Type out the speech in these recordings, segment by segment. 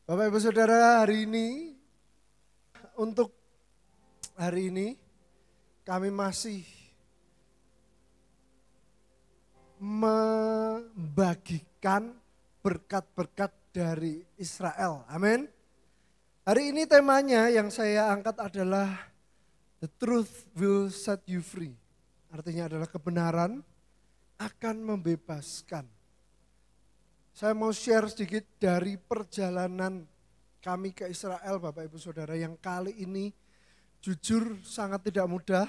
Bapak Ibu Saudara, untuk hari ini kami masih membagikan berkat-berkat dari Israel. Amin. Hari ini temanya yang saya angkat adalah The truth will set you free. Artinya adalah kebenaran akan membebaskan. Saya mau share sedikit dari perjalanan kami ke Israel, Bapak Ibu Saudara, yang kali ini jujur sangat tidak mudah,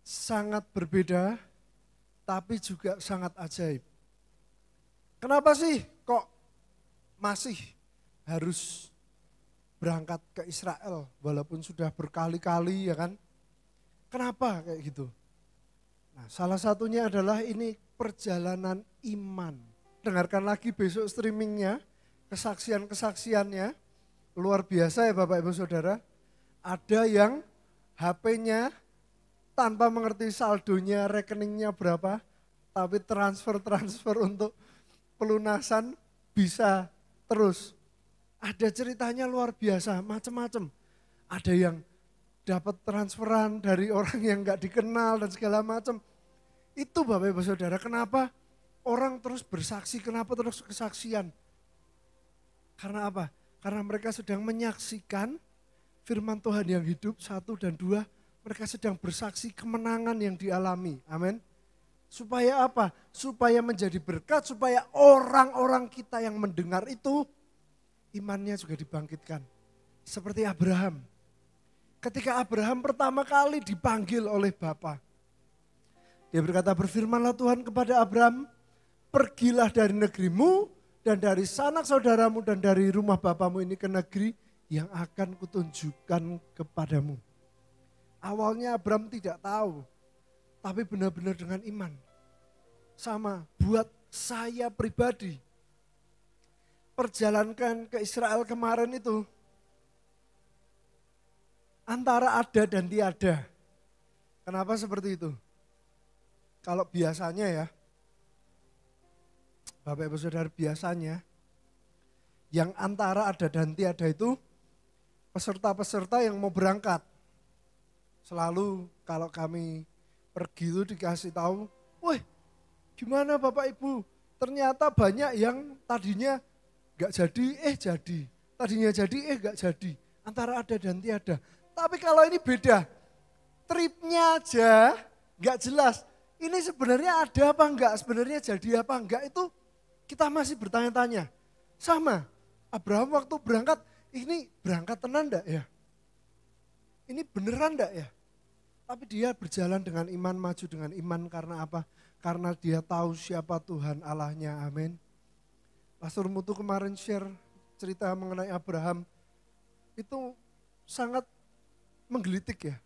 sangat berbeda, tapi juga sangat ajaib. Kenapa sih kok masih harus berangkat ke Israel walaupun sudah berkali-kali, ya kan? Kenapa kayak gitu? Nah, salah satunya adalah ini perjalanan iman. Dengarkan lagi besok streamingnya, kesaksian-kesaksiannya, luar biasa ya Bapak Ibu Saudara. Ada yang HP-nya tanpa mengerti saldonya, rekeningnya berapa, tapi transfer untuk pelunasan bisa terus. Ada ceritanya luar biasa, macam-macam. Ada yang dapat transferan dari orang yang gak dikenal dan segala macam. Itu Bapak Ibu Saudara, kenapa orang terus bersaksi, kenapa terus kesaksian? Karena apa? Karena mereka sedang menyaksikan firman Tuhan yang hidup, 1 dan 2. Mereka sedang bersaksi kemenangan yang dialami. Amin. Supaya apa? Supaya menjadi berkat, supaya orang-orang kita yang mendengar itu imannya juga dibangkitkan. Seperti Abraham. Ketika Abraham pertama kali dipanggil oleh Bapa, dia berkata, berfirmanlah Tuhan kepada Abraham, pergilah dari negerimu dan dari sanak saudaramu dan dari rumah bapamu ini ke negeri yang akan kutunjukkan kepadamu. Awalnya Abraham tidak tahu, tapi benar-benar dengan iman. Sama buat saya pribadi, perjalanan ke Israel kemarin itu antara ada dan tiada. Kenapa seperti itu? Kalau biasanya ya, Bapak Ibu Saudara, biasanya yang antara ada dan tiada itu peserta-peserta yang mau berangkat. Selalu kalau kami pergi itu dikasih tahu, woi gimana Bapak Ibu, ternyata banyak yang tadinya gak jadi, jadi. Tadinya jadi, gak jadi. Antara ada dan tiada. Tapi kalau ini beda, tripnya aja gak jelas. Ini sebenarnya ada apa enggak, sebenarnya jadi apa enggak, itu kita masih bertanya-tanya. Sama, Abraham waktu berangkat, ini berangkat tenan enggak ya? Ini beneran enggak ya? Tapi dia berjalan dengan iman, maju dengan iman karena apa? Karena dia tahu siapa Tuhan Allahnya, amin. Pastor Mutu kemarin share cerita mengenai Abraham, itu sangat menggelitik ya.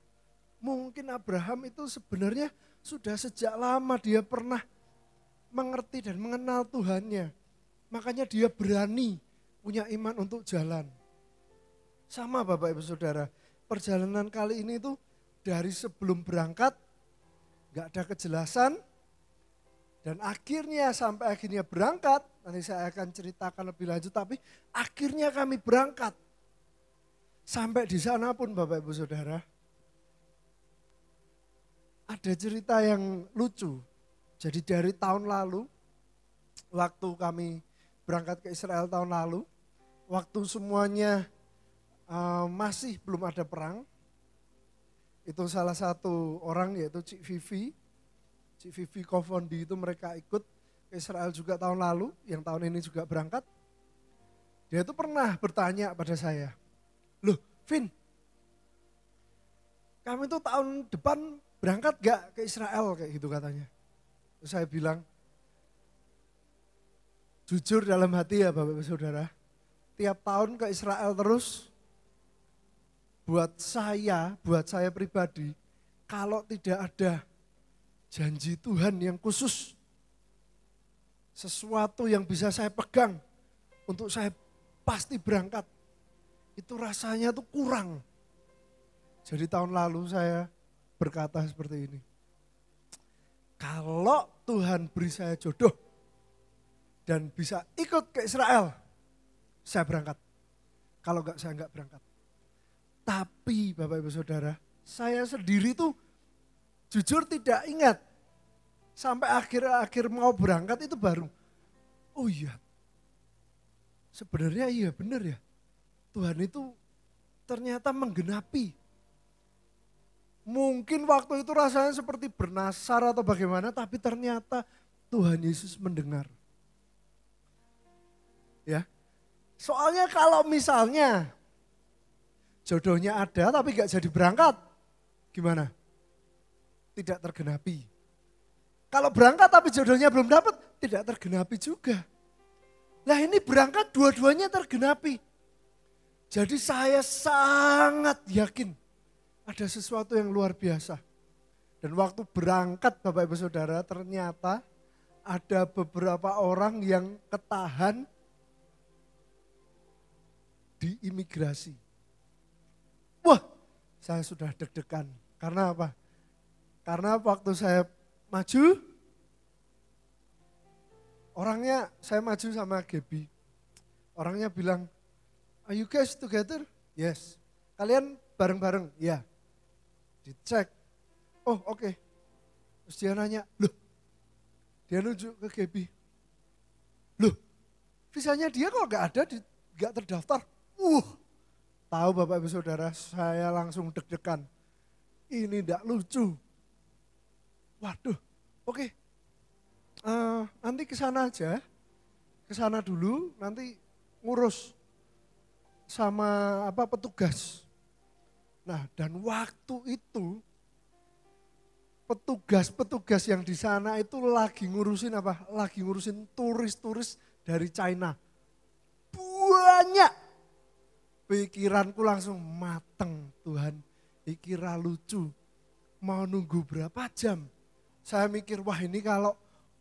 Mungkin Abraham itu sebenarnya sudah sejak lama dia pernah mengerti dan mengenal Tuhannya. Makanya dia berani punya iman untuk jalan. Sama Bapak Ibu Saudara, perjalanan kali ini tuh dari sebelum berangkat gak ada kejelasan. Dan akhirnya sampai akhirnya berangkat, nanti saya akan ceritakan lebih lanjut, tapi akhirnya kami berangkat. Sampai di sana pun Bapak Ibu Saudara, ada cerita yang lucu. Jadi dari tahun lalu, waktu kami berangkat ke Israel tahun lalu, waktu semuanya masih belum ada perang, itu salah satu orang yaitu Cik Vivi Kofondi itu mereka ikut ke Israel juga tahun lalu, yang tahun ini juga berangkat. Dia itu pernah bertanya pada saya, loh Vin, kami tuh tahun depan berangkat gak ke Israel kayak gitu katanya. Terus saya bilang, jujur dalam hati ya Bapak Ibu Saudara, tiap tahun ke Israel terus, buat saya pribadi, kalau tidak ada janji Tuhan yang khusus, sesuatu yang bisa saya pegang untuk saya pasti berangkat, itu rasanya tuh kurang. Jadi tahun lalu saya berkata seperti ini, kalau Tuhan beri saya jodoh dan bisa ikut ke Israel, saya berangkat. Kalau enggak, saya enggak berangkat. Tapi Bapak Ibu Saudara, saya sendiri tuh jujur tidak ingat. Sampai akhir-akhir mau berangkat itu baru, oh iya, sebenarnya iya benar ya. Tuhan itu ternyata menggenapi. Mungkin waktu itu rasanya seperti bernasar atau bagaimana, tapi ternyata Tuhan Yesus mendengar. Ya, soalnya kalau misalnya jodohnya ada tapi gak jadi berangkat, gimana? Tidak tergenapi. Kalau berangkat tapi jodohnya belum dapat, tidak tergenapi juga. Nah ini berangkat dua-duanya tergenapi. Jadi saya sangat yakin ada sesuatu yang luar biasa. Dan waktu berangkat Bapak Ibu Saudara, ternyata ada beberapa orang yang ketahan di imigrasi. Wah, saya sudah deg-degan. Karena apa? Karena waktu saya maju, orangnya saya maju sama Gaby. Orangnya bilang, are you guys together? Yes. Kalian bareng-bareng? Ya. Dicek. Oh oke. Terus dia nanya, loh, dia nunjuk ke Gaby. Loh, visanya dia kok gak ada, gak terdaftar. Tahu Bapak Ibu Saudara, saya langsung deg-degan. Ini gak lucu. Waduh, oke. Nanti ke sana aja. Ke sana dulu, nanti ngurus sama petugas. Nah, dan waktu itu petugas-petugas yang di sana itu lagi ngurusin apa? Lagi ngurusin turis-turis dari China. Banyak. Pikiranku langsung mateng, Tuhan. Dikira lucu. Mau nunggu berapa jam? Saya mikir, wah ini kalau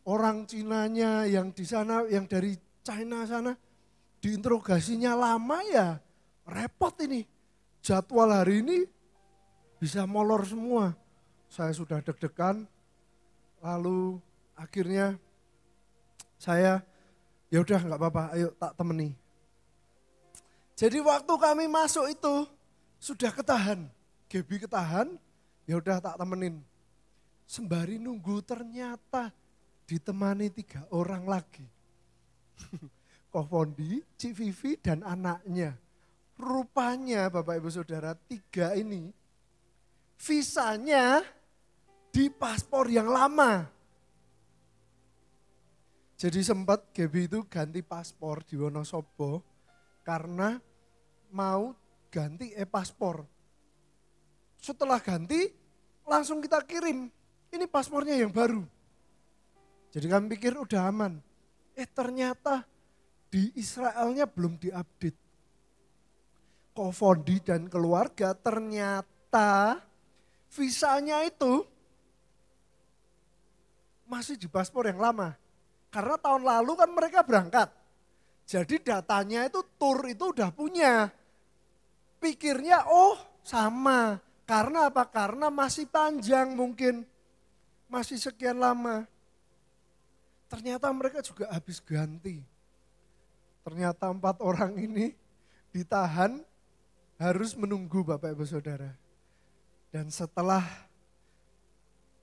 orang Cinanya yang di sana, yang dari China sana, diinterogasinya lama ya repot ini. Jadwal hari ini bisa molor semua. Saya sudah deg-degan, lalu akhirnya saya, ya udah nggak apa-apa, ayo tak temani. Jadi waktu kami masuk itu sudah ketahan, Gaby ketahan, ya udah tak temenin. Sembari nunggu ternyata ditemani 3 orang lagi. Ko Fondi, Cik Vivi dan anaknya. Rupanya Bapak Ibu Saudara 3 ini visanya di paspor yang lama. Jadi sempat Gaby itu ganti paspor di Wonosobo karena mau ganti e-paspor. Setelah ganti langsung kita kirim. Ini paspornya yang baru. Jadi kami pikir udah aman. Ternyata di Israelnya belum diupdate. Ko Fondi dan keluarga ternyata visanya itu masih di paspor yang lama. Karena tahun lalu kan mereka berangkat. Jadi datanya itu tur itu udah punya. Pikirnya oh sama. Karena apa? Karena masih panjang mungkin. Masih sekian lama. Ternyata mereka juga habis ganti. Ternyata 4 orang ini ditahan harus menunggu Bapak Ibu Saudara. Dan setelah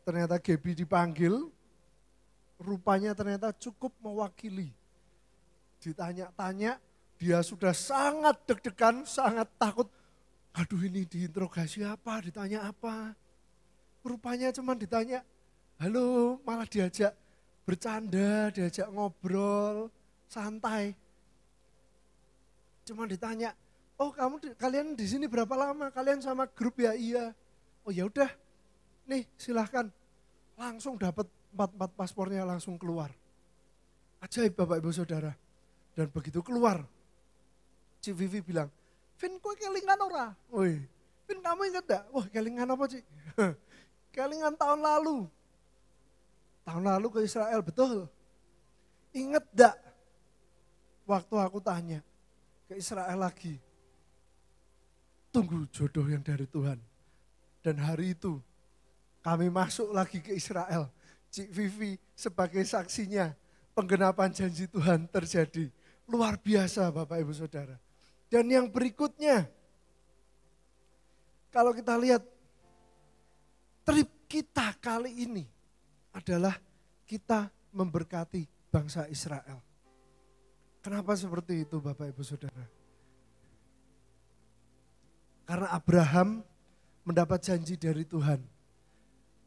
ternyata Gaby dipanggil, rupanya ternyata cukup mewakili. Ditanya-tanya, dia sudah sangat deg-degan, sangat takut. Aduh ini diinterogasi apa, ditanya apa. Rupanya cuma ditanya, halo, malah diajak bercanda, diajak ngobrol, santai. Cuma ditanya, oh kalian di sini berapa lama? Kalian sama grup ya? Iya. Oh ya udah, nih silahkan. Langsung dapat 4 paspornya langsung keluar. Ajaib Bapak Ibu Saudara. Dan begitu keluar, Cik Vivi bilang, Vin kok kelingan ora? Woi, Vin kamu ingat gak? Wah kelingan apa Cik? Kelingan tahun lalu. Tahun lalu ke Israel, betul. Ingat gak? Waktu aku tanya ke Israel lagi. Tunggu jodoh yang dari Tuhan. Dan hari itu kami masuk lagi ke Israel. Cik Vivi sebagai saksinya penggenapan janji Tuhan terjadi. Luar biasa Bapak Ibu Saudara. Dan yang berikutnya, kalau kita lihat trip kita kali ini adalah kita memberkati bangsa Israel. Kenapa seperti itu Bapak Ibu Saudara? Karena Abraham mendapat janji dari Tuhan.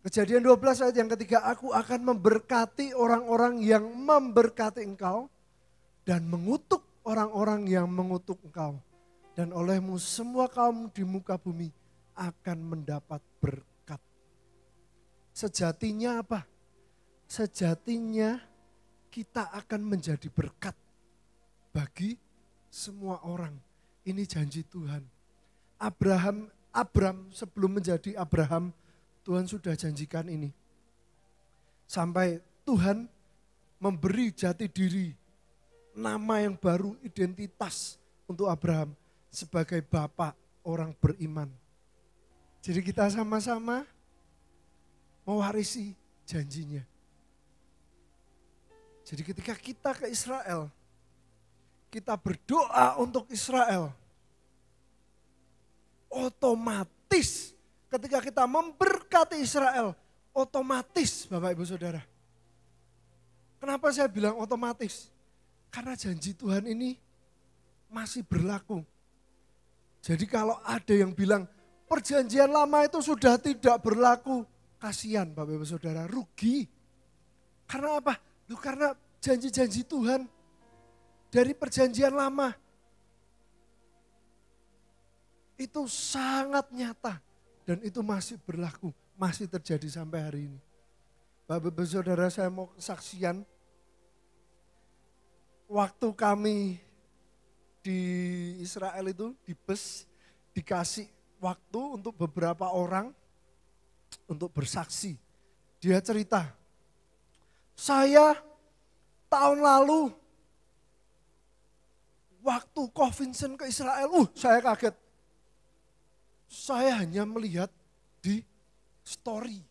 Kejadian 12 ayat yang ketiga, aku akan memberkati orang-orang yang memberkati engkau dan mengutuk orang-orang yang mengutuk engkau. Dan olehmu semua kaum di muka bumi akan mendapat berkat. Sejatinya apa? Sejatinya kita akan menjadi berkat bagi semua orang. Ini janji Tuhan. Abram sebelum menjadi Abraham, Tuhan sudah janjikan ini. Sampai Tuhan memberi jati diri, nama yang baru, identitas untuk Abraham sebagai bapak orang beriman. Jadi kita sama-sama mewarisi janjinya. Jadi ketika kita ke Israel, kita berdoa untuk Israel, otomatis ketika kita memberkati Israel, otomatis Bapak Ibu Saudara. Kenapa saya bilang otomatis? Karena janji Tuhan ini masih berlaku. Jadi kalau ada yang bilang perjanjian lama itu sudah tidak berlaku, kasihan Bapak Ibu Saudara, rugi. Karena apa? Karena janji-janji Tuhan dari perjanjian lama itu sangat nyata. Dan itu masih berlaku, masih terjadi sampai hari ini. Bapak Ibu Saudara, saya mau kesaksian. Waktu kami di Israel itu di bus dikasih waktu untuk beberapa orang untuk bersaksi. Dia cerita, saya tahun lalu waktu Ko Vincent ke Israel, saya kaget. Saya hanya melihat di story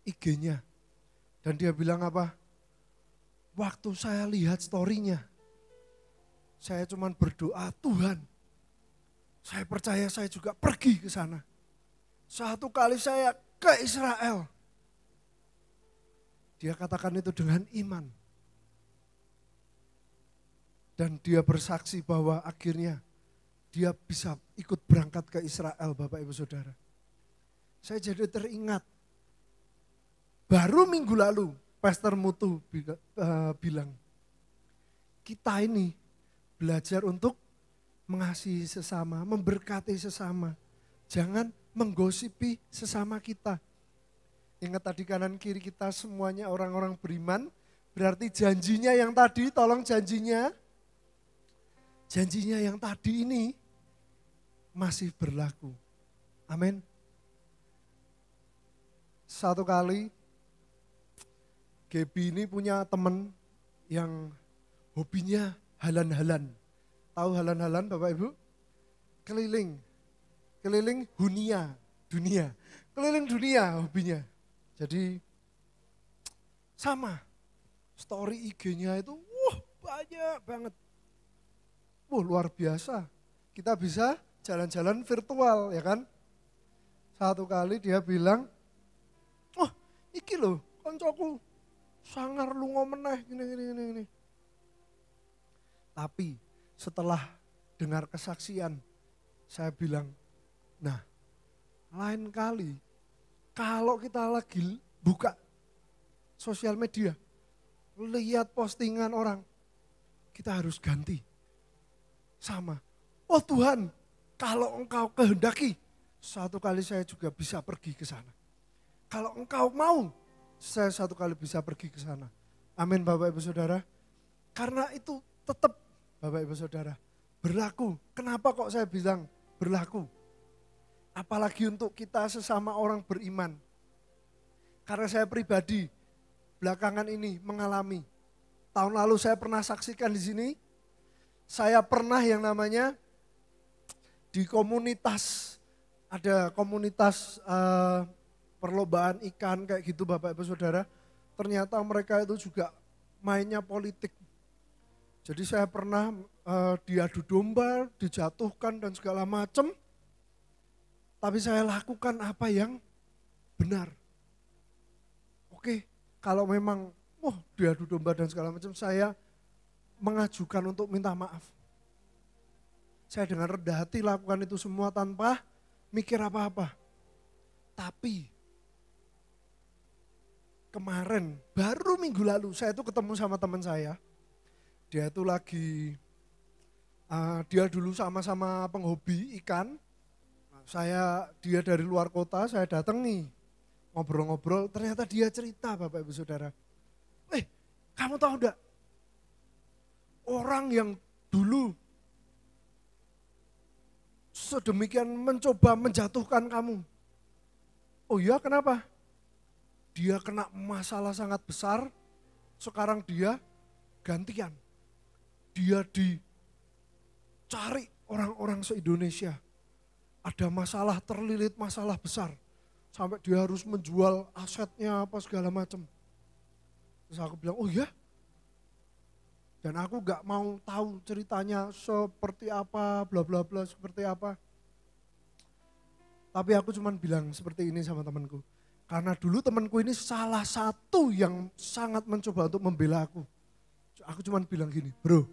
IG-nya. Dan dia bilang apa? Waktu saya lihat story-nya, saya cuma berdoa, Tuhan, saya percaya saya juga pergi ke sana. Satu kali saya ke Israel. Dia katakan itu dengan iman. Dan dia bersaksi bahwa akhirnya dia bisa ikut berangkat ke Israel, Bapak Ibu Saudara. Saya jadi teringat, baru minggu lalu Pastor Mutu bilang, kita ini belajar untuk mengasihi sesama, memberkati sesama. Jangan menggosipi sesama kita. Ingat tadi kanan kiri kita semuanya orang-orang beriman, berarti janjinya yang tadi, tolong janjinya yang tadi ini masih berlaku. Amin. Satu kali Gaby ini punya teman yang hobinya halan-halan. Tahu halan-halan Bapak Ibu? Keliling dunia. Keliling dunia hobinya. Jadi sama, story IG-nya itu banyak banget. Luar biasa. Kita bisa jalan-jalan virtual ya kan. Satu kali dia bilang, iki loh koncoku sangar lunga meneh gini. Tapi setelah dengar kesaksian, saya bilang, nah lain kali kalau kita lagi buka sosial media, lihat postingan orang, kita harus ganti. Sama, Tuhan, kalau engkau kehendaki, satu kali saya juga bisa pergi ke sana. Kalau engkau mau, saya satu kali bisa pergi ke sana. Amin Bapak Ibu Saudara. Karena itu tetap Bapak Ibu Saudara berlaku. Kenapa kok saya bilang berlaku? Apalagi untuk kita sesama orang beriman. Karena saya pribadi belakangan ini mengalami. Tahun lalu saya pernah saksikan di sini. Saya pernah yang namanya di komunitas, ada komunitas perlombaan ikan kayak gitu Bapak Ibu Saudara. Ternyata mereka itu juga mainnya politik. Jadi saya pernah diadu domba, dijatuhkan dan segala macam. Tapi saya lakukan apa yang benar. Oke, kalau memang diadu domba dan segala macam, saya mengajukan untuk minta maaf. Saya dengan rendah hati lakukan itu semua tanpa mikir apa-apa. Tapi kemarin, baru minggu lalu, saya itu ketemu sama teman saya. Dia itu lagi, dia dulu sama-sama penghobi ikan. Dia dari luar kota, saya datangi. Ngobrol-ngobrol, ternyata dia cerita Bapak Ibu Saudara. Kamu tahu enggak? Orang yang dulu sedemikian mencoba menjatuhkan kamu. Oh iya, kenapa? Dia kena masalah sangat besar, sekarang dia gantian. Dia dicari orang-orang se-Indonesia. Ada masalah terlilit, masalah besar. Sampai dia harus menjual asetnya apa segala macam. Terus aku bilang, oh iya? Dan aku gak mau tahu ceritanya seperti apa, bla bla bla seperti apa. Tapi aku cuma bilang seperti ini sama temanku. Karena dulu temanku ini salah satu yang sangat mencoba untuk membela aku. Aku cuma bilang gini, bro.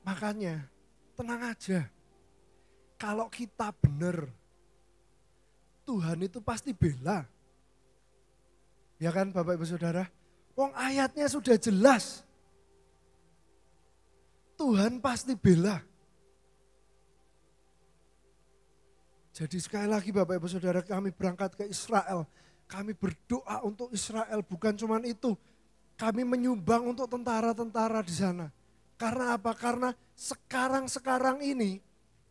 Makanya tenang aja. Kalau kita benar, Tuhan itu pasti bela. Ya kan Bapak Ibu Saudara? Wong ayatnya sudah jelas. Tuhan pasti bela. Jadi sekali lagi Bapak Ibu Saudara, kami berangkat ke Israel. Kami berdoa untuk Israel, bukan cuma itu. Kami menyumbang untuk tentara-tentara di sana. Karena apa? Karena sekarang ini,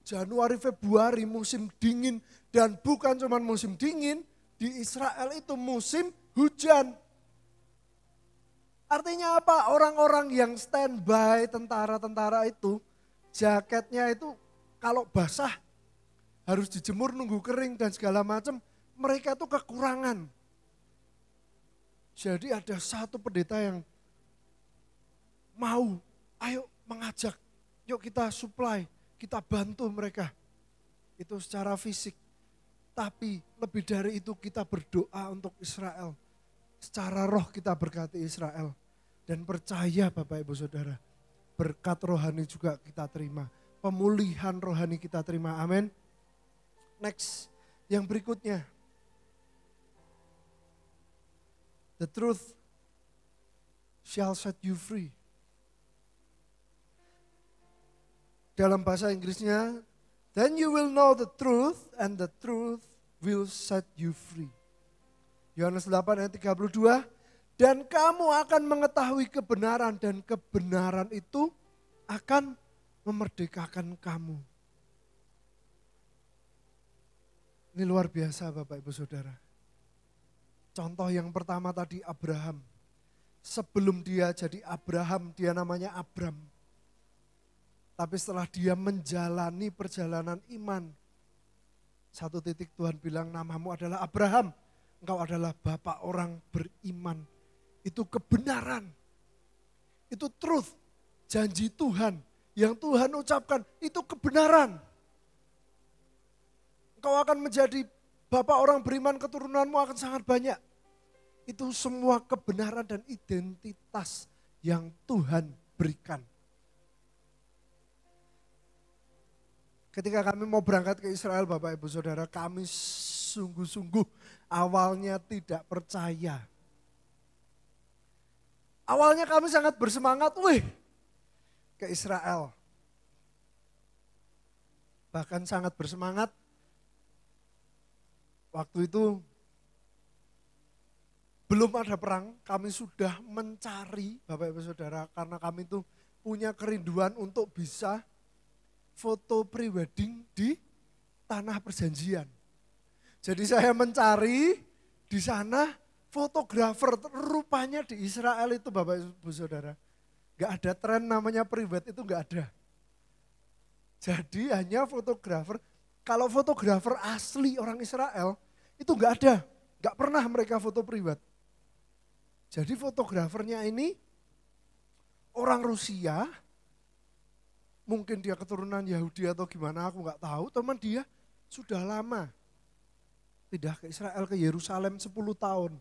Januari, Februari musim dingin. Dan bukan cuma musim dingin, di Israel itu musim hujan. Artinya apa? Orang-orang yang standby, tentara-tentara itu, jaketnya itu kalau basah, harus dijemur nunggu kering dan segala macam, mereka tuh kekurangan. Jadi ada satu pendeta yang mau, ayo mengajak, yuk kita supply, kita bantu mereka. Itu secara fisik. Tapi lebih dari itu kita berdoa untuk Israel. Secara roh kita berkati Israel. Dan percaya Bapak Ibu Saudara, berkat rohani juga kita terima. Pemulihan rohani kita terima, amin. Next, yang berikutnya. The truth shall set you free. Dalam bahasa Inggrisnya, then you will know the truth and the truth will set you free. Yohanes 8 ayat 32, dan kamu akan mengetahui kebenaran dan kebenaran itu akan memerdekakan kamu. Ini luar biasa Bapak Ibu Saudara. Contoh yang pertama tadi Abraham. Sebelum dia jadi Abraham, dia namanya Abram. Tapi setelah dia menjalani perjalanan iman, satu titik Tuhan bilang namamu adalah Abraham. Engkau adalah bapak orang beriman. Itu kebenaran. Itu truth. Janji Tuhan. Yang Tuhan ucapkan itu kebenaran. Engkau akan menjadi bapak orang beriman, keturunanmu akan sangat banyak. Itu semua kebenaran dan identitas yang Tuhan berikan. Ketika kami mau berangkat ke Israel Bapak Ibu Saudara, kami sungguh-sungguh awalnya tidak percaya. Awalnya kami sangat bersemangat, ke Israel. Bahkan sangat bersemangat. Waktu itu belum ada perang, kami sudah mencari Bapak Ibu Saudara, karena kami itu punya kerinduan untuk bisa foto prewedding di tanah perjanjian. Jadi saya mencari di sana fotografer, rupanya di Israel itu Bapak Ibu Saudara. Gak ada tren namanya prewed, itu gak ada. Jadi hanya fotografer, kalau fotografer asli orang Israel itu gak ada. Gak pernah mereka foto prewed. Jadi fotografernya ini orang Rusia, mungkin dia keturunan Yahudi atau gimana aku nggak tahu, teman dia sudah lama pindah ke Israel, ke Yerusalem 10 tahun.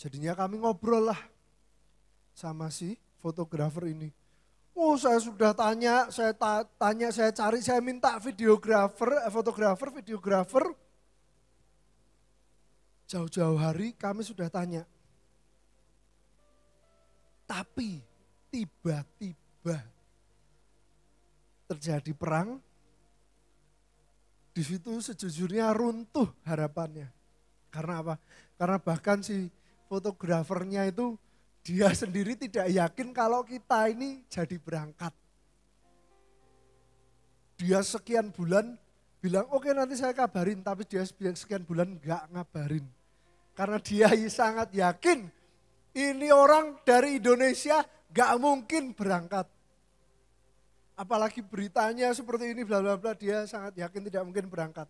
Jadinya kami ngobrol lah sama si fotografer ini. Oh saya sudah tanya, saya cari, saya minta videografer. Jauh-jauh hari kami sudah tanya. Tapi tiba-tiba terjadi perang. Di situ sejujurnya runtuh harapannya. Karena apa? Karena bahkan si fotografernya itu dia sendiri tidak yakin kalau kita ini jadi berangkat. Dia sekian bulan bilang oke nanti saya kabarin, tapi dia sekian bulan enggak ngabarin. Karena dia sangat yakin ini orang dari Indonesia enggak mungkin berangkat. Apalagi beritanya seperti ini bla bla bla, dia sangat yakin tidak mungkin berangkat.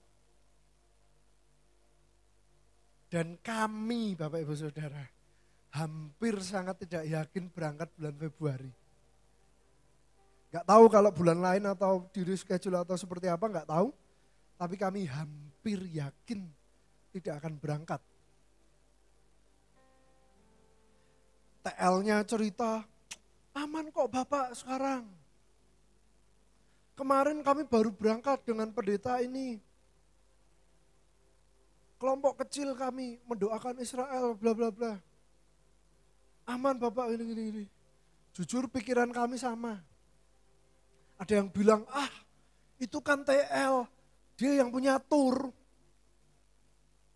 Dan kami Bapak Ibu Saudara hampir sangat tidak yakin berangkat bulan Februari. Gak tahu kalau bulan lain atau di reschedule atau seperti apa, gak tahu. Tapi kami hampir yakin tidak akan berangkat. TL-nya cerita, aman kok Bapak sekarang. Kemarin kami baru berangkat dengan pendeta ini. Kelompok kecil kami mendoakan Israel, bla bla bla. Aman Bapak ini. Jujur pikiran kami sama. Ada yang bilang, itu kan TL, dia yang punya tur.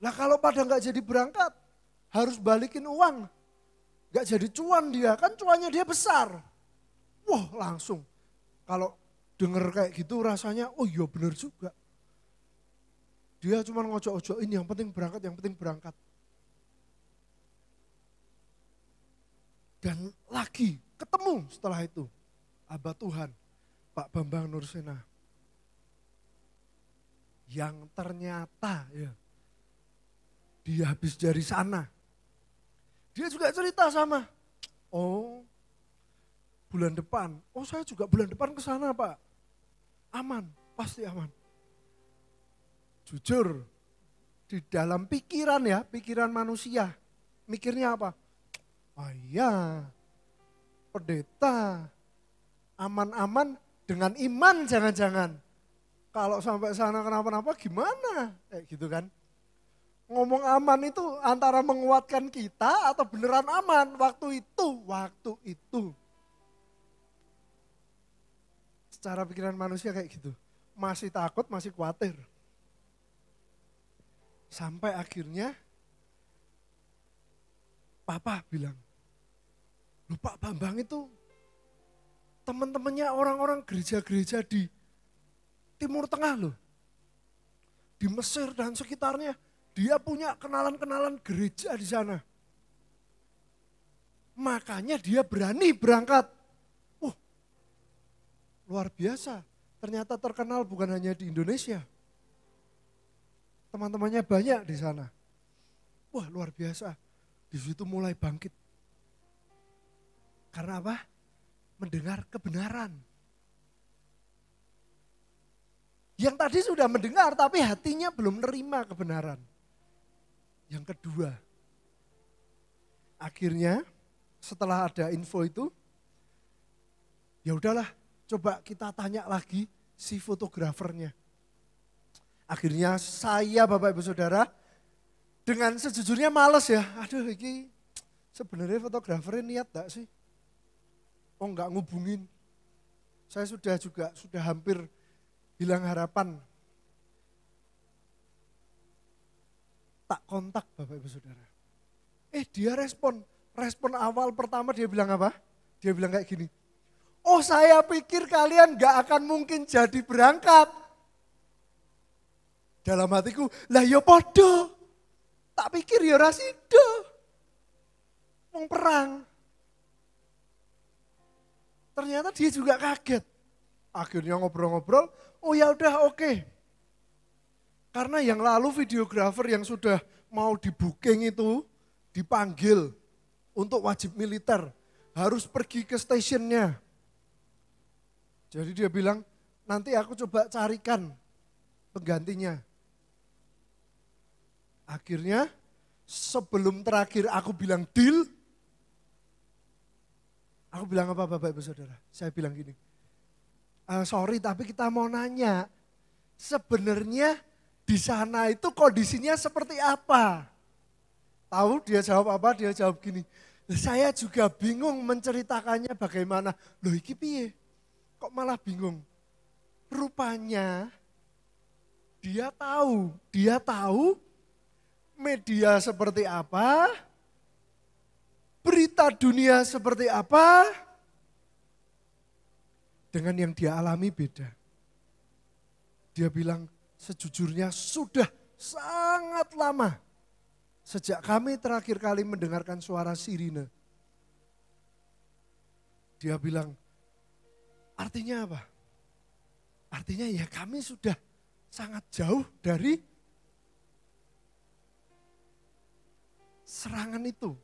Lah kalau pada nggak jadi berangkat, harus balikin uang. Nggak jadi cuan dia, kan cuannya dia besar. Wah langsung, kalau denger kayak gitu rasanya, oh iya bener juga. Dia cuma ngojok-ojokin yang penting berangkat. Dan lagi ketemu setelah itu, hamba Tuhan, Pak Bambang Nursena. Yang ternyata ya, dia habis dari sana. Dia juga cerita sama, oh bulan depan, saya juga bulan depan ke sana Pak. Aman, pasti aman. Jujur, di dalam pikiran manusia, mikirnya apa? Iya, pendeta, aman-aman dengan iman jangan-jangan. Kalau sampai sana kenapa-napa gimana? Gitu kan. Ngomong aman itu antara menguatkan kita atau beneran aman waktu itu. Secara pikiran manusia kayak gitu. Masih takut, masih khawatir. Sampai akhirnya Papa bilang, loh Pak Bambang itu teman-temannya orang-orang gereja-gereja di Timur Tengah loh. Di Mesir dan sekitarnya, dia punya kenalan-kenalan gereja di sana. Makanya dia berani berangkat. Luar biasa, ternyata terkenal bukan hanya di Indonesia. Teman-temannya banyak di sana. Wah luar biasa. Di situ mulai bangkit. Karena apa? Mendengar kebenaran. Yang tadi sudah mendengar tapi hatinya belum menerima kebenaran. Yang kedua, akhirnya setelah ada info itu, ya udahlah coba kita tanya lagi si fotografernya. Akhirnya saya Bapak Ibu Saudara, dengan sejujurnya males ya, aduh ini sebenarnya fotografernya niat gak sih? Oh enggak ngubungin. Saya sudah hampir hilang harapan. Tak kontak Bapak Ibu Saudara. Dia respon awal pertama dia bilang apa? Dia bilang kayak gini, oh saya pikir kalian gak akan mungkin jadi berangkat. Dalam hatiku, lah ya podo. Tak pikir ya rasido. Mau perang. Ternyata dia juga kaget. Akhirnya ngobrol-ngobrol, oh ya udah oke. Karena yang lalu videografer yang sudah mau di booking itu dipanggil untuk wajib militer. harus pergi ke stasiunnya. Jadi dia bilang, nanti aku coba carikan penggantinya. Akhirnya sebelum terakhir aku bilang deal, aku bilang apa Bapak Ibu Saudara? Saya bilang gini, sorry tapi kita mau nanya, sebenarnya di sana itu kondisinya seperti apa? Tahu dia jawab apa? Dia jawab gini, saya juga bingung menceritakannya bagaimana. Loh iki piye? Kok malah bingung? Rupanya dia tahu media seperti apa, berita dunia seperti apa, dengan yang dia alami beda. Dia bilang sejujurnya sudah sangat lama sejak kami terakhir kali mendengarkan suara sirine. Dia bilang, artinya apa? Artinya ya kami sudah sangat jauh dari serangan itu.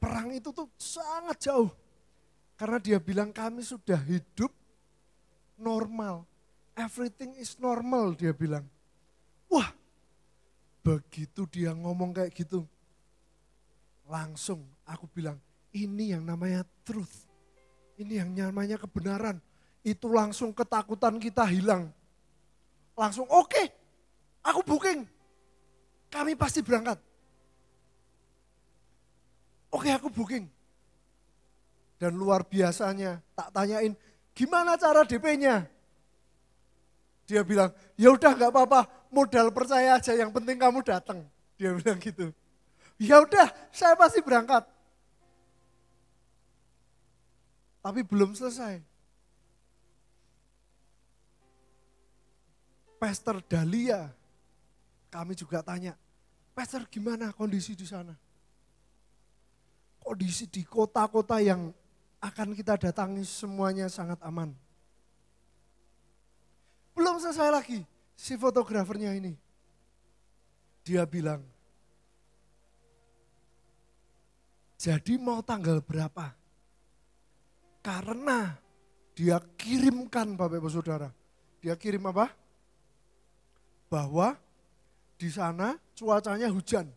Perang itu tuh sangat jauh. Karena dia bilang kami sudah hidup normal. Everything is normal dia bilang. Wah, begitu dia ngomong kayak gitu. Langsung aku bilang, ini yang namanya truth. Ini yang namanya kebenaran. Itu langsung ketakutan kita hilang. Langsung oke, aku booking. Kami pasti berangkat. Oke, aku booking. Dan luar biasanya tak tanyain, gimana cara DP-nya? Dia bilang, ya udah nggak apa-apa, modal percaya aja, yang penting kamu datang. Dia bilang gitu. Ya udah, saya pasti berangkat. Tapi belum selesai. Pastor Dahlia, kami juga tanya, Pastor gimana kondisi di sana? Kondisi di kota-kota yang akan kita datangi semuanya sangat aman. Belum selesai lagi, si fotografernya ini. Dia bilang, jadi mau tanggal berapa? Karena dia kirimkan Bapak Ibu Saudara. Dia kirim apa? Bahwa di sana cuacanya hujan.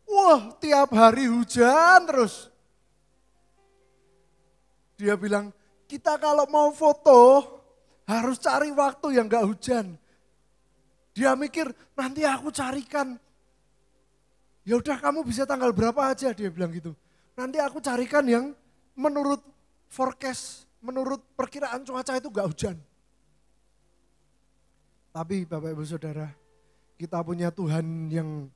Wah, tiap hari hujan terus. Dia bilang, kita kalau mau foto harus cari waktu yang gak hujan. Dia mikir, nanti aku carikan. Ya udah kamu bisa tanggal berapa aja, dia bilang gitu. Nanti aku carikan yang menurut forecast, menurut perkiraan cuaca itu gak hujan. Tapi Bapak Ibu Saudara, kita punya Tuhan yang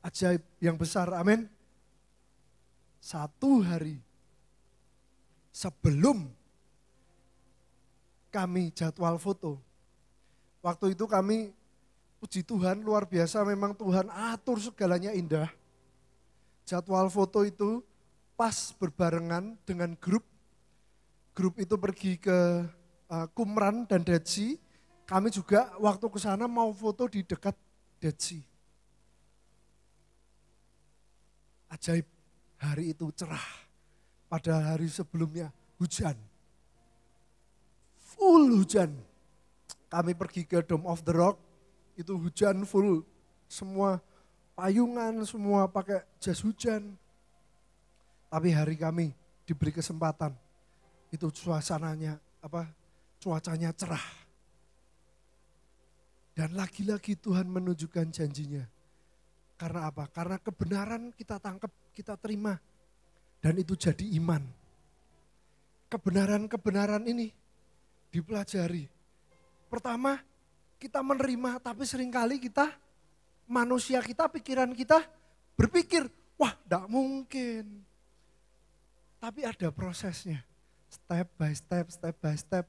ajaib, yang besar, amin. Satu hari sebelum kami jadwal foto, waktu itu kami puji Tuhan luar biasa, memang Tuhan atur segalanya indah. Jadwal foto itu pas berbarengan dengan grup itu pergi ke Qumran dan Dead Sea. Kami juga waktu ke sana mau foto di dekat Dead Sea. Ajaib, hari itu cerah. Pada hari sebelumnya hujan. Full hujan. Kami pergi ke Dome of the Rock, itu hujan full. Semua payungan, semua pakai jas hujan. Tapi hari kami diberi kesempatan, itu suasananya, cuacanya cerah. Dan lagi-lagi Tuhan menunjukkan janjinya. Karena apa? Karena kebenaran kita tangkap, kita terima. Dan itu jadi iman. Kebenaran-kebenaran ini dipelajari. Pertama, kita menerima, tapi seringkali kita, manusia kita, pikiran kita berpikir, wah enggak mungkin. Tapi ada prosesnya, step by step, step by step.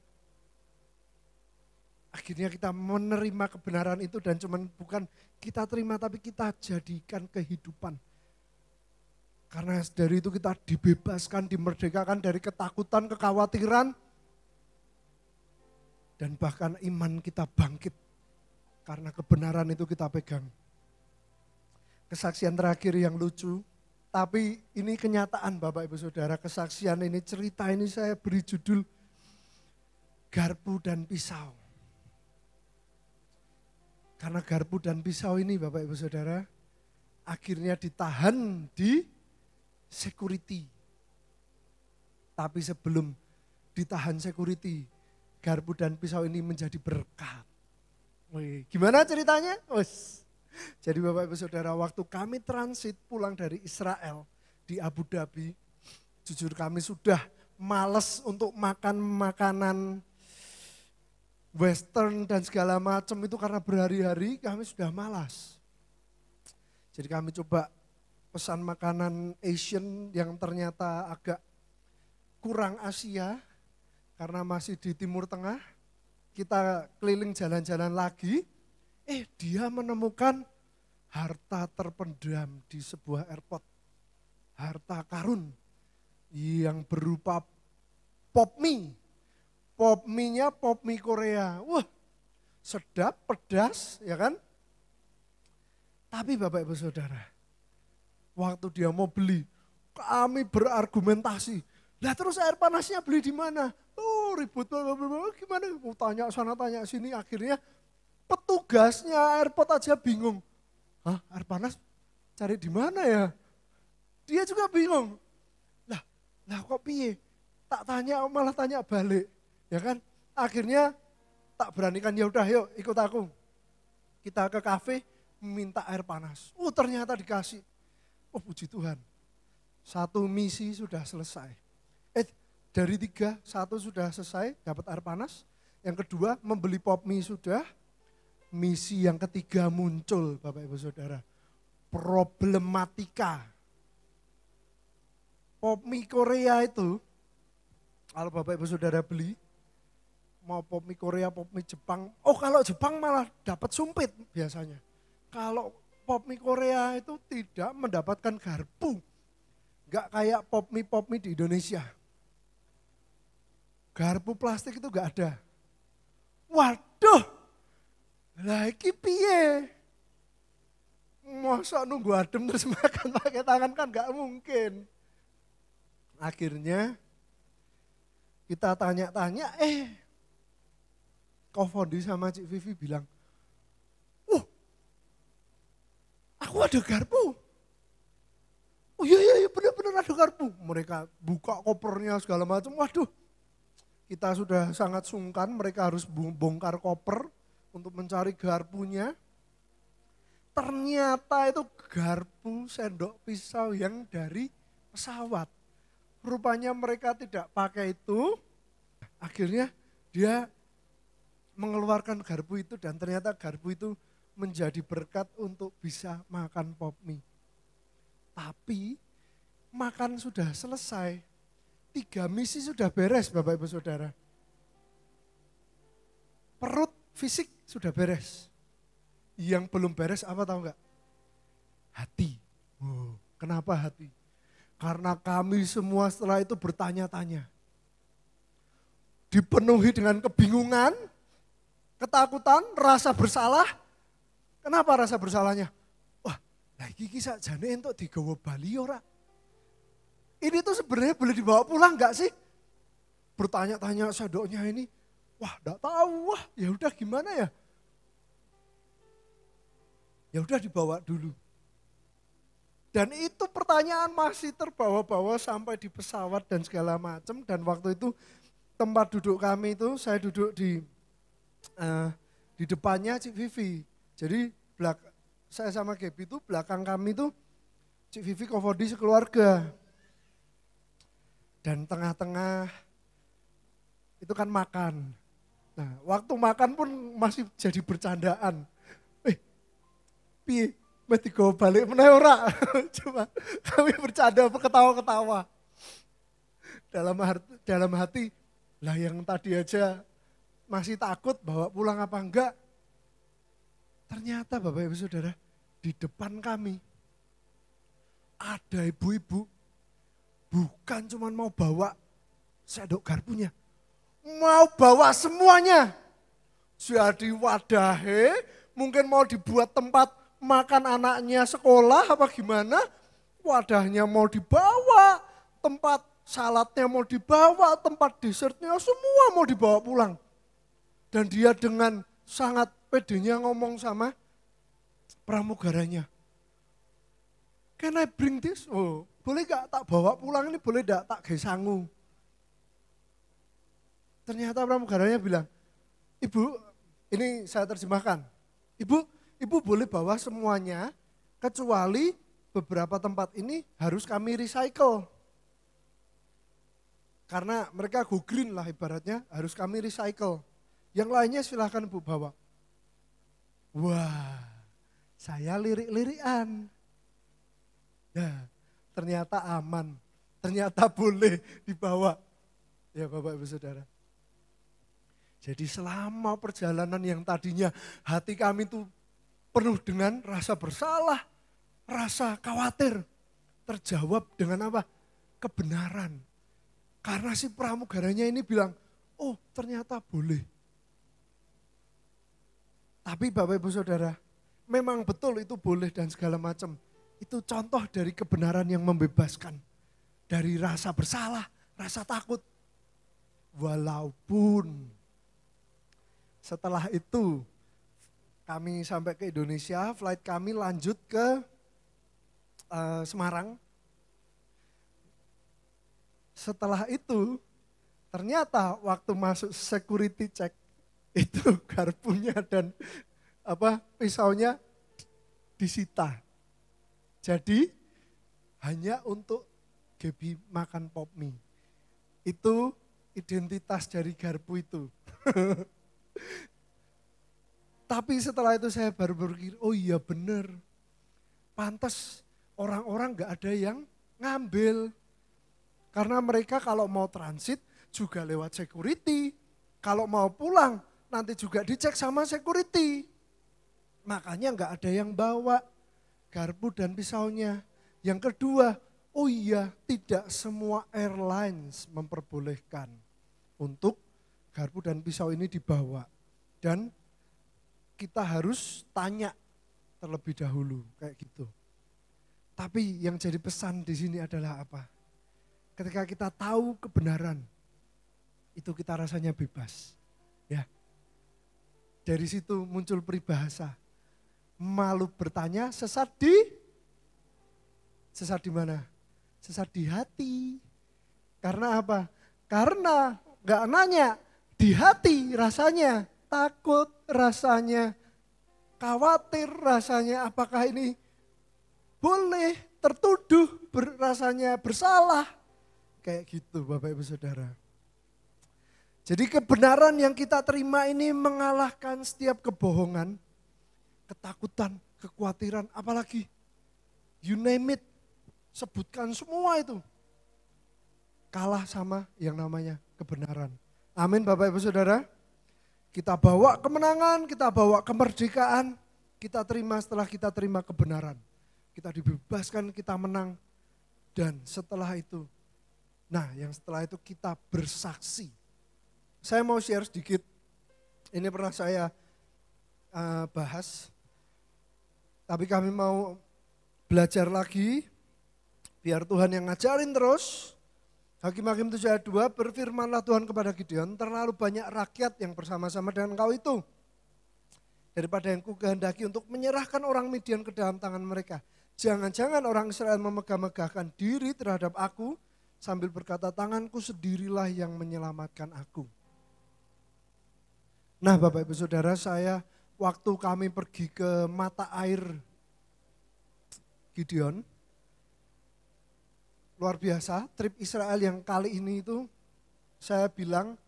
Akhirnya kita menerima kebenaran itu dan bukan kita terima, tapi kita jadikan kehidupan. Karena dari itu kita dibebaskan, dimerdekakan dari ketakutan, kekhawatiran. Dan bahkan iman kita bangkit. Karena kebenaran itu kita pegang. Kesaksian terakhir yang lucu, Tapi ini kenyataan Bapak Ibu Saudara, kesaksian ini, cerita ini saya beri judul Garpu dan Pisau. Karena garpu dan pisau ini Bapak Ibu Saudara, akhirnya ditahan di security. Tapi sebelum ditahan security, garpu dan pisau ini menjadi berkat. Wih, gimana ceritanya? Jadi Bapak Ibu Saudara, waktu kami transit pulang dari Israel di Abu Dhabi, jujur kami sudah males untuk makan makanan western dan segala macam itu karena berhari-hari kami sudah malas. Jadi kami coba pesan makanan Asian yang ternyata agak kurang Asia karena masih di Timur Tengah. Kita keliling jalan-jalan lagi. Dia menemukan harta terpendam di sebuah airport. Harta karun yang berupa pop mie. Pop mie-nya pop mie Korea. Wah, sedap, pedas, ya kan? Tapi Bapak Ibu Saudara, waktu dia mau beli, kami berargumentasi. Lah terus air panasnya beli di mana? Ribut, gimana? Mau tanya sana, tanya sini, akhirnya petugasnya airport aja bingung. Hah, air panas cari di mana ya? Dia juga bingung. Lah kok piye? Tak tanya malah tanya balik. Ya kan? Akhirnya tak beranikan, ya udah yuk ikut aku. Kita ke kafe minta air panas. Ternyata dikasih. Puji Tuhan. Satu misi sudah selesai. Dari 3, 1 sudah selesai dapat air panas. Yang kedua membeli pop mie sudah. Misi yang ketiga muncul Bapak Ibu Saudara. Problematika. Pop mie Korea itu, kalau Bapak Ibu Saudara beli, mau pop mie Korea, pop mie Jepang. Kalau Jepang malah dapat sumpit biasanya. Kalau pop mie Korea itu tidak mendapatkan garpu. Gak kayak pop mie di Indonesia. Garpu plastik itu gak ada. Waduh, lah iki piye? Masa nunggu adem terus makan pakai tangan kan gak mungkin. Akhirnya kita tanya-tanya, Ko Fondi sama Cik Vivi bilang, aku ada garpu. Iya benar-benar ada garpu. Mereka buka kopernya segala macam, waduh. Kita sudah sangat sungkan, mereka harus bongkar koper untuk mencari garpunya. Ternyata itu garpu sendok pisau yang dari pesawat. Rupanya mereka tidak pakai itu, akhirnya dia mengeluarkan garpu itu dan ternyata garpu itu menjadi berkat untuk bisa makan pop mie. Tapi makan sudah selesai. 3 misi sudah beres Bapak Ibu Saudara. Perut fisik sudah beres. Yang belum beres apa tahu enggak? Hati. Kenapa hati? Karena kami semua setelah itu bertanya-tanya. Dipenuhi dengan kebingungan, ketakutan, rasa bersalah. Kenapa rasa bersalahnya? Lagi kisah jane entuk digawa Bali ora? Ini tuh sebenarnya boleh dibawa pulang enggak sih? Bertanya-tanya sendoknya ini, enggak tahu, ya udah gimana ya? Ya udah dibawa dulu. Dan itu pertanyaan masih terbawa-bawa sampai di pesawat dan segala macam. Dan waktu itu tempat duduk kami itu, saya duduk di depannya Cik Vivi. Jadi saya sama Gaby itu belakang kami itu Cik Vivi Ko Fondi sekeluarga. Dan tengah-tengah itu kan makan. Nah waktu makan pun masih jadi bercandaan. Piye? Mas digawa balik meneh ora. Cuma kami bercanda ketawa-ketawa. Dalam hati, lah yang tadi aja masih takut bawa pulang apa enggak. Ternyata Bapak Ibu Saudara, di depan kami ada ibu-ibu bukan cuma mau bawa sendok garpunya, mau bawa semuanya. Jadi wadahe mungkin mau dibuat tempat makan anaknya sekolah apa gimana, wadahnya mau dibawa, tempat saladnya mau dibawa, tempat dessertnya semua mau dibawa pulang. Dan dia dengan sangat pedenya ngomong sama pramugaranya. Can I bring this? Oh, boleh gak tak bawa pulang ini, boleh gak tak gesangu? Ternyata pramugaranya bilang, Ibu, ini saya terjemahkan. Ibu boleh bawa semuanya, kecuali beberapa tempat ini harus kami recycle. Karena mereka go green lah ibaratnya, harus kami recycle. Yang lainnya silahkan Ibu bawa. Wah, saya lirik-lirikan. Nah, ternyata aman, ternyata boleh dibawa. Ya Bapak Ibu Saudara. Jadi selama perjalanan yang tadinya hati kami itu penuh dengan rasa bersalah, rasa khawatir, terjawab dengan apa? Kebenaran. Karena si pramugaranya ini bilang, oh ternyata boleh. Tapi Bapak Ibu Saudara, memang betul itu boleh dan segala macam. Itu contoh dari kebenaran yang membebaskan. Dari rasa bersalah, rasa takut. Walaupun setelah itu kami sampai ke Indonesia, flight kami lanjut ke Semarang. Setelah itu ternyata waktu masuk security check itu garpunya dan pisaunya disita. Jadi hanya untuk Gaby makan pop mie. Itu identitas dari garpu itu. Tapi setelah itu saya baru berpikir, oh iya benar. Pantas orang-orang gak ada yang ngambil. Karena mereka kalau mau transit juga lewat security. Kalau mau pulang nanti juga dicek sama security. Makanya gak ada yang bawa garpu dan pisaunya. Yang kedua, oh iya tidak semua airlines memperbolehkan untuk garpu dan pisau ini dibawa. Dan kita harus tanya terlebih dahulu kayak gitu. Tapi yang jadi pesan di sini adalah apa? Ketika kita tahu kebenaran, itu kita rasanya bebas. Ya. Dari situ muncul peribahasa. Malu bertanya, sesat di mana? Sesat di hati. Karena apa? Karena gak nanya, di hati rasanya takut, rasanya khawatir, rasanya apakah ini boleh tertuduh, rasanya bersalah. Kayak gitu Bapak Ibu Saudara. Jadi kebenaran yang kita terima ini mengalahkan setiap kebohongan, ketakutan, kekhawatiran, apalagi you name it, sebutkan semua itu. Kalah sama yang namanya kebenaran. Amin Bapak Ibu Saudara. Kita bawa kemenangan, kita bawa kemerdekaan, kita terima setelah kita terima kebenaran. Kita dibebaskan, kita menang. Dan setelah itu, yang setelah itu kita bersaksi. Saya mau share sedikit, ini pernah saya bahas, tapi kami mau belajar lagi, biar Tuhan yang ngajarin terus. Hakim-Hakim 7 ayat 2, berfirmanlah Tuhan kepada Gideon, terlalu banyak rakyat yang bersama-sama dengan engkau itu, daripada yang kukehendaki untuk menyerahkan orang Midian ke dalam tangan mereka. Jangan-jangan orang Israel memegah-megahkan diri terhadap aku, sambil berkata, tanganku sendirilah yang menyelamatkan aku. Nah Bapak Ibu Saudara, saya waktu kami pergi ke mata air Gideon, luar biasa, trip Israel yang kali ini itu saya bilang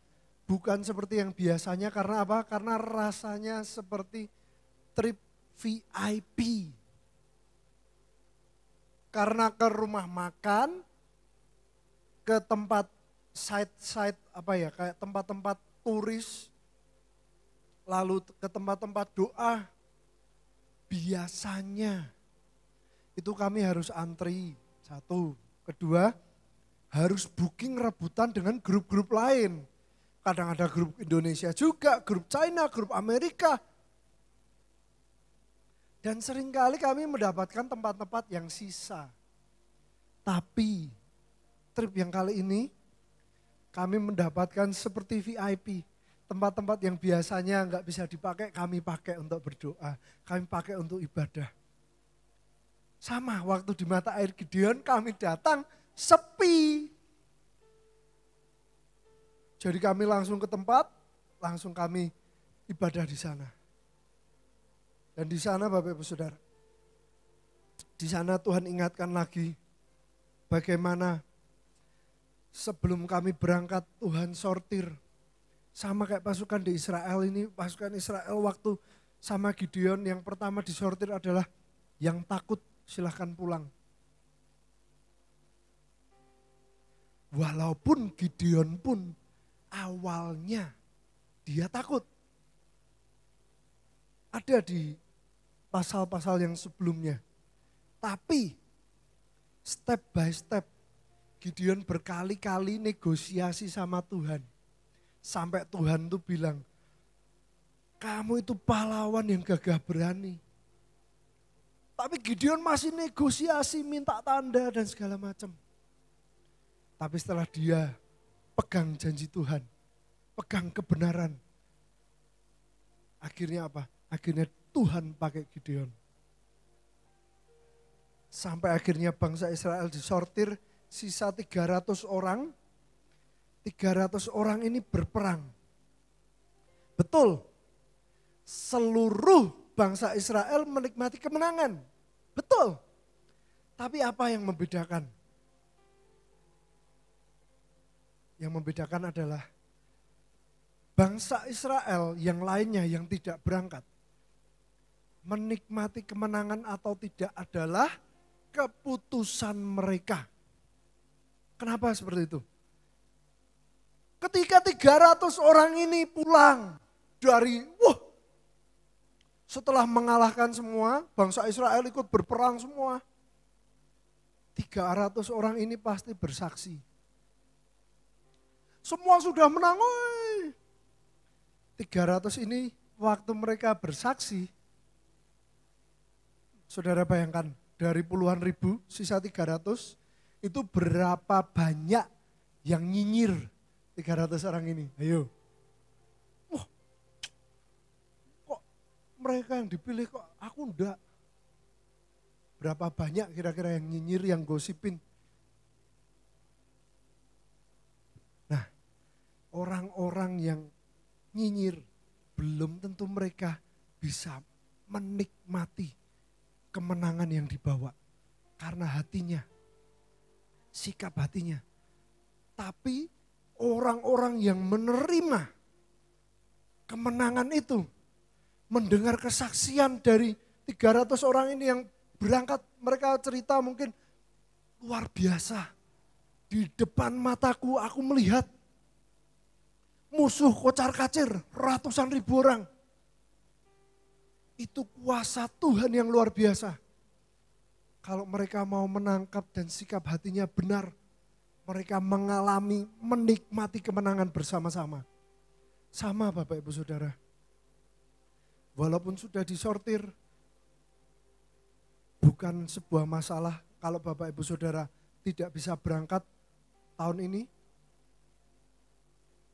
bukan seperti yang biasanya. Karena apa? Karena rasanya seperti trip VIP. Karena ke rumah makan, ke tempat site-site kayak tempat-tempat turis, lalu ke tempat-tempat doa, biasanya itu kami harus antri, satu. Kedua, harus booking rebutan dengan grup-grup lain. Kadang ada grup Indonesia juga, grup China, grup Amerika. Dan seringkali kami mendapatkan tempat-tempat yang sisa. Tapi trip yang kali ini kami mendapatkan seperti VIP. Tempat-tempat yang biasanya nggak bisa dipakai, kami pakai untuk berdoa. Kami pakai untuk ibadah. Sama waktu di mata air Gideon kami datang sepi. Jadi kami langsung ke tempat, langsung kami ibadah di sana. Dan di sana Bapak Ibu Saudara, di sana Tuhan ingatkan lagi bagaimana sebelum kami berangkat Tuhan sortir. Sama kayak pasukan di Israel ini, pasukan Israel waktu sama Gideon yang pertama disortir adalah yang takut silahkan pulang. Walaupun Gideon pun awalnya dia takut. Ada di pasal-pasal yang sebelumnya. Tapi step by step Gideon berkali-kali negosiasi sama Tuhan. Sampai Tuhan tuh bilang, kamu itu pahlawan yang gagah berani. Tapi Gideon masih negosiasi, minta tanda dan segala macam. Tapi setelah dia pegang janji Tuhan, pegang kebenaran. Akhirnya apa? Akhirnya Tuhan pakai Gideon. Sampai akhirnya bangsa Israel disortir, sisa 300 orang. 300 orang ini berperang. Betul, seluruh bangsa Israel menikmati kemenangan. Betul, tapi apa yang membedakan? Yang membedakan adalah bangsa Israel yang lainnya yang tidak berangkat. Menikmati kemenangan atau tidak adalah keputusan mereka. Kenapa seperti itu? Ketika 300 orang ini pulang dari, setelah mengalahkan semua, bangsa Israel ikut berperang semua. 300 orang ini pasti bersaksi. Semua sudah menang, 300 ini waktu mereka bersaksi, saudara bayangkan dari puluhan ribu, sisa 300, itu berapa banyak yang nyinyir 300 orang ini, ayo. Wah, kok mereka yang dipilih kok aku enggak. Berapa banyak kira-kira yang nyinyir, yang gosipin. Nah, orang-orang yang nyinyir belum tentu mereka bisa menikmati kemenangan yang dibawa. Karena hatinya, sikap hatinya. Tapi orang-orang yang menerima kemenangan itu, mendengar kesaksian dari 300 orang ini yang berangkat, mereka cerita mungkin luar biasa. Di depan mataku aku melihat musuh kocar-kacir ratusan ribu orang. Itu kuasa Tuhan yang luar biasa. Kalau mereka mau menangkap dan sikap hatinya benar, mereka mengalami, menikmati kemenangan bersama-sama. Sama Bapak Ibu Saudara. Walaupun sudah disortir, bukan sebuah masalah kalau Bapak Ibu Saudara tidak bisa berangkat tahun ini.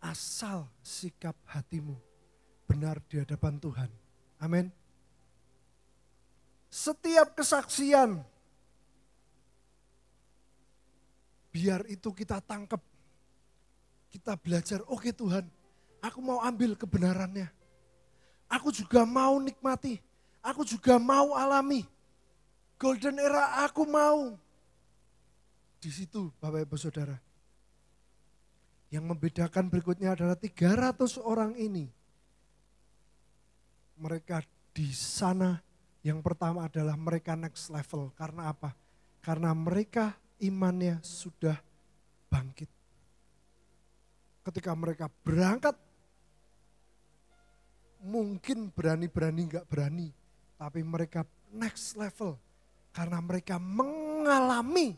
Asal sikap hatimu benar di hadapan Tuhan. Amin. Setiap kesaksian, biar itu kita tangkap, kita belajar, oke Tuhan, aku mau ambil kebenarannya. Aku juga mau nikmati, aku juga mau alami. Golden era aku mau. Di situ Bapak Ibu Saudara. Yang membedakan berikutnya adalah 300 orang ini. Mereka di sana yang pertama adalah mereka next level. Karena apa? Karena mereka imannya sudah bangkit. Ketika mereka berangkat, mungkin berani-berani enggak berani, tapi mereka next level. Karena mereka mengalami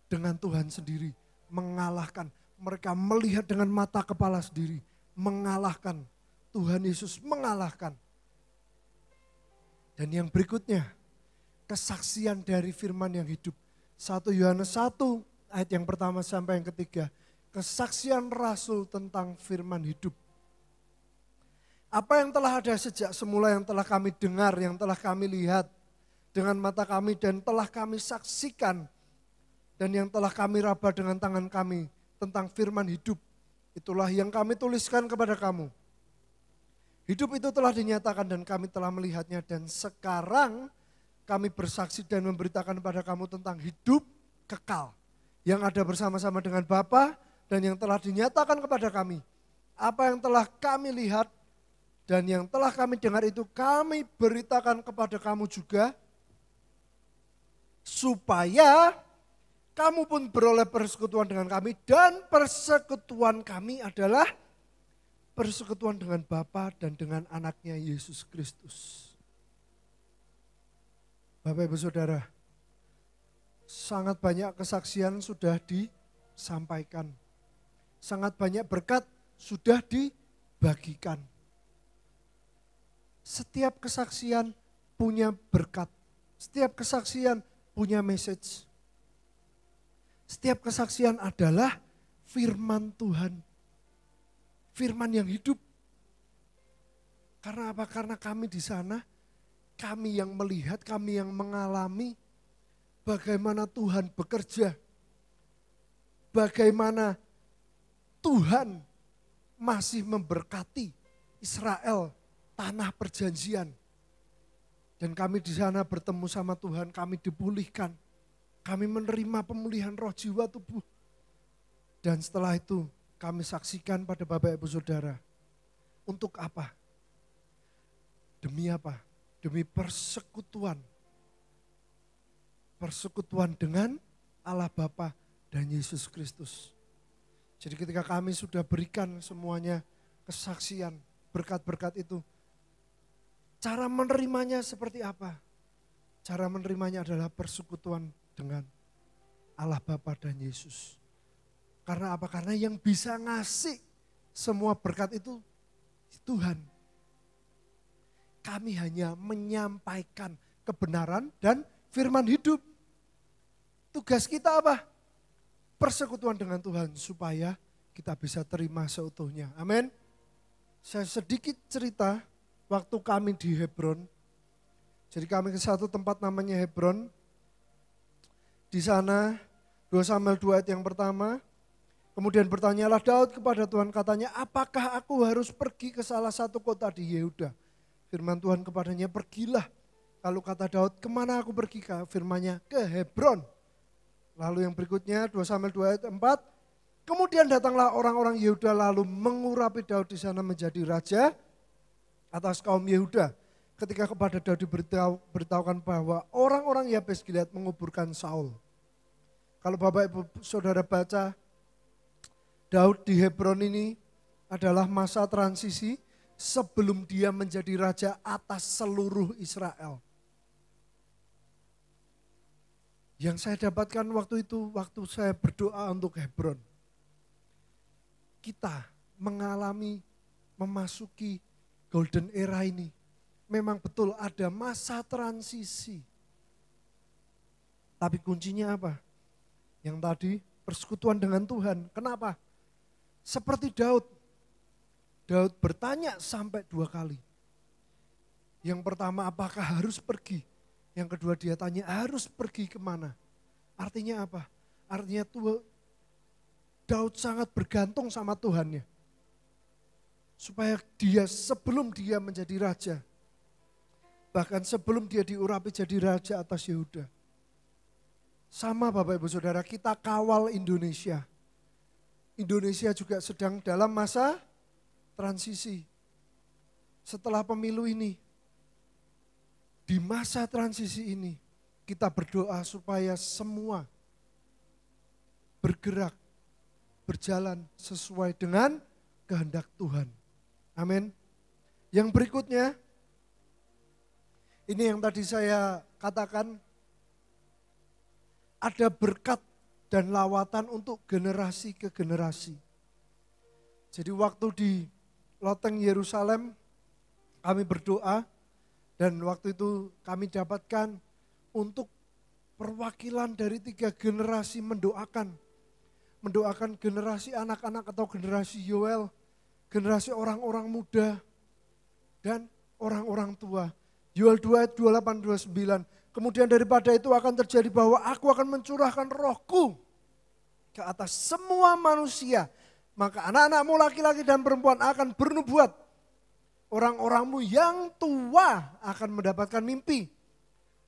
dengan Tuhan sendiri, mengalahkan. Mereka melihat dengan mata kepala sendiri, mengalahkan. Tuhan Yesus mengalahkan. Dan yang berikutnya, kesaksian dari firman yang hidup. 1 Yohanes 1 ayat yang pertama sampai yang ketiga. Kesaksian Rasul tentang firman hidup. Apa yang telah ada sejak semula, yang telah kami dengar, yang telah kami lihat dengan mata kami dan telah kami saksikan, dan yang telah kami raba dengan tangan kami tentang firman hidup, itulah yang kami tuliskan kepada kamu. Hidup itu telah dinyatakan dan kami telah melihatnya, dan sekarang kami bersaksi dan memberitakan kepada kamu tentang hidup kekal yang ada bersama-sama dengan Bapa dan yang telah dinyatakan kepada kami. Apa yang telah kami lihat dan yang telah kami dengar itu kami beritakan kepada kamu juga, supaya kamu pun beroleh persekutuan dengan kami, dan persekutuan kami adalah persekutuan dengan Bapa dan dengan anaknya Yesus Kristus. Bapak Ibu Saudara, sangat banyak kesaksian sudah disampaikan. Sangat banyak berkat sudah dibagikan. Setiap kesaksian punya berkat. Setiap kesaksian punya message. Setiap kesaksian adalah firman Tuhan. Firman yang hidup. Karena apa? Karena kami di sana, kami yang melihat, kami yang mengalami bagaimana Tuhan bekerja. Bagaimana Tuhan masih memberkati Israel, tanah perjanjian. Dan kami di sana bertemu sama Tuhan, kami dipulihkan. Kami menerima pemulihan roh, jiwa, tubuh. Dan setelah itu kami saksikan pada Bapak Ibu Saudara. Untuk apa? Demi apa? Demi persekutuan. Persekutuan dengan Allah Bapa dan Yesus Kristus. Jadi ketika kami sudah berikan semuanya kesaksian, berkat-berkat itu, cara menerimanya seperti apa? Cara menerimanya adalah persekutuan dengan Allah Bapa dan Yesus. Karena apa? Karena yang bisa ngasih semua berkat itu Tuhan. Kami hanya menyampaikan kebenaran dan firman hidup. Tugas kita apa? Persekutuan dengan Tuhan supaya kita bisa terima seutuhnya. Amin. Saya sedikit cerita waktu kami di Hebron. Jadi kami ke satu tempat namanya Hebron. Di sana 2 Samuel 2 ayat yang pertama. Kemudian bertanyalah Daud kepada Tuhan, katanya, apakah aku harus pergi ke salah satu kota di Yehuda? Firman Tuhan kepadanya, pergilah. Lalu kata Daud, kemana aku pergi? Firmannya, ke Hebron. Lalu yang berikutnya 2 Samuel 2 ayat 4. Kemudian datanglah orang-orang Yehuda lalu mengurapi Daud di sana menjadi raja atas kaum Yehuda. Ketika kepada Daud diberitahukan bahwa orang-orang Yabes Gilead menguburkan Saul. Kalau Bapak Ibu Saudara baca, Daud di Hebron ini adalah masa transisi sebelum dia menjadi raja atas seluruh Israel. Yang saya dapatkan waktu itu, waktu saya berdoa untuk Hebron. Kita mengalami, memasuki golden era ini. Memang betul ada masa transisi. Tapi kuncinya apa? Yang tadi persekutuan dengan Tuhan. Kenapa? Seperti Daud. Daud bertanya sampai 2 kali. Yang pertama, apakah harus pergi? Yang kedua dia tanya, harus pergi kemana? Artinya apa? Artinya Daud sangat bergantung sama Tuhannya. Supaya dia sebelum dia menjadi raja, bahkan sebelum dia diurapi jadi raja atas Yehuda. Sama Bapak Ibu Saudara, kita kawal Indonesia. Indonesia juga sedang dalam masa transisi. Setelah pemilu ini, di masa transisi ini, kita berdoa supaya semua bergerak, berjalan sesuai dengan kehendak Tuhan. Amin. Yang berikutnya, ini yang tadi saya katakan, ada berkat dan lawatan untuk generasi ke generasi. Jadi waktu di loteng Yerusalem, kami berdoa, dan waktu itu kami dapatkan untuk perwakilan dari 3 generasi mendoakan. Mendoakan generasi anak-anak atau generasi Yoel, generasi orang-orang muda, dan orang-orang tua. Yoel 2 ayat 28-29. Kemudian daripada itu akan terjadi bahwa aku akan mencurahkan rohku ke atas semua manusia. Maka anak-anakmu laki-laki dan perempuan akan bernubuat. Orang-orangmu yang tua akan mendapatkan mimpi.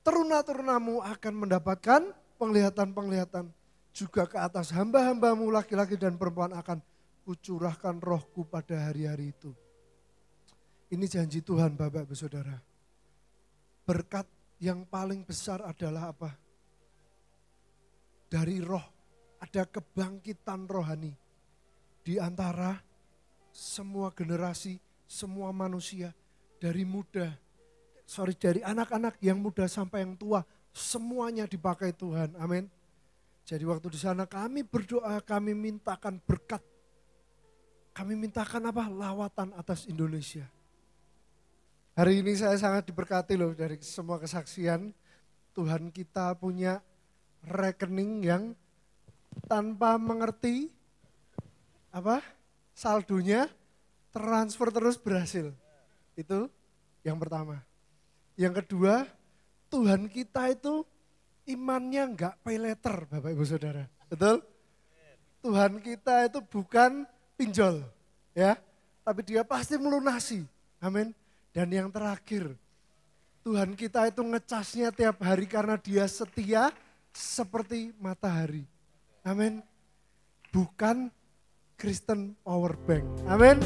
Teruna-terunamu akan mendapatkan penglihatan-penglihatan. Juga ke atas hamba-hambamu laki-laki dan perempuan akan kucurahkan rohku pada hari-hari itu. Ini janji Tuhan Bapak Ibu Saudara. Berkat yang paling besar adalah apa? Dari roh, ada kebangkitan rohani. Di antara semua generasi, semua manusia, dari anak-anak yang muda sampai yang tua, semuanya dipakai Tuhan. Amin. Jadi waktu di sana kami berdoa, kami mintakan berkat. Kami mintakan apa? Lawatan atas Indonesia. Hari ini saya sangat diberkati loh dari semua kesaksian. Tuhan kita punya rekening yang tanpa mengerti apa saldonya transfer terus berhasil. Itu yang pertama. Yang kedua, Tuhan kita itu imannya enggak pay letter Bapak Ibu Saudara. Betul? Tuhan kita itu bukan pinjol ya, tapi dia pasti melunasi. Amin. Dan yang terakhir, Tuhan kita itu ngecasnya tiap hari karena dia setia seperti matahari. Amin. Bukan Kristen power bank. Amin.